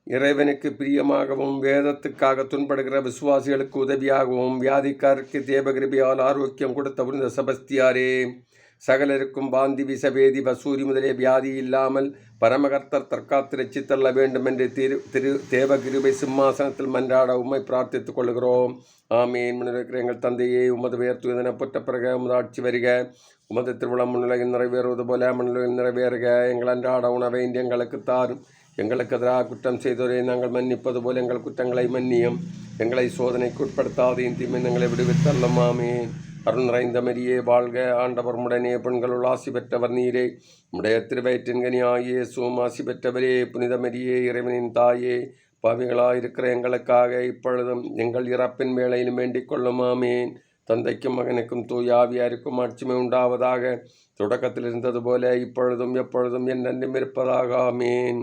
இறைவனுக்கு பிரியமாகவும் வேதத்துக்காக துன்படுகிற விசுவாசிகளுக்கு உதவியாகவும் வியாதிக்காருக்கு தேவகிருபியால் ஆரோக்கியம் கொடுத்த புனித செபஸ்தியாரே, சகலருக்கும் பாந்தி விசவேதி வசூரி முதலிய வியாதி இல்லாமல் பரமகர்த்தர் தற்காத்து ரட்சித்தள்ள வேண்டும் என்று தேவகிருபை சிம்மாசனத்தில் மன்றாட உம்மை பிரார்த்தித்துக் கொள்கிறோம். ஆமீன். முன்னிருக்கிற எங்கள் தந்தையே, உமது பெயர் தூயதென போற்ற பிறகு உமது ஆட்சி வருக. உமது திருவிழா முன்னுலகில் நிறைவேறுவது போல மண்ணுலகில் நிறைவேறுக. எங்கள் அன்றாட உணவை எங்களுக்கு தாரும். எங்களுக்கு எதிராக குற்றம் செய்தோரை நாங்கள் மன்னிப்பது போல் எங்கள் குற்றங்களை மன்னியும். எங்களை சோதனைக்கு உட்படுத்தாதையும் தீமை எங்களை விடுவித்தள்ளும். ஆமீன். அருள் நிறைந்த மரியே வாழ்க, ஆண்டவர் உடனே பெண்களுள் ஆசி பெற்றவர் நீரே. உடைய திருவயிற்றின் கனியாகிய இயேசுவும் ஆசி பெற்றவரே. புனித மரியே, இறைவனின் தாயே, பாவிகளாயிருக்கிற எங்களுக்காக இப்பொழுதும் எங்கள் இறப்பின் வேளையிலும் வேண்டிக் கொள்ளும். ஆமீன். தந்தைக்கும் மகனுக்கும் தூய ஆவியாருக்கும் ஆட்சிமை உண்டாவதாக. தொடக்கத்தில் இருந்தது போல இப்பொழுதும் எப்பொழுதும் என்றென்றும் இருப்பதாக. ஆமீன்.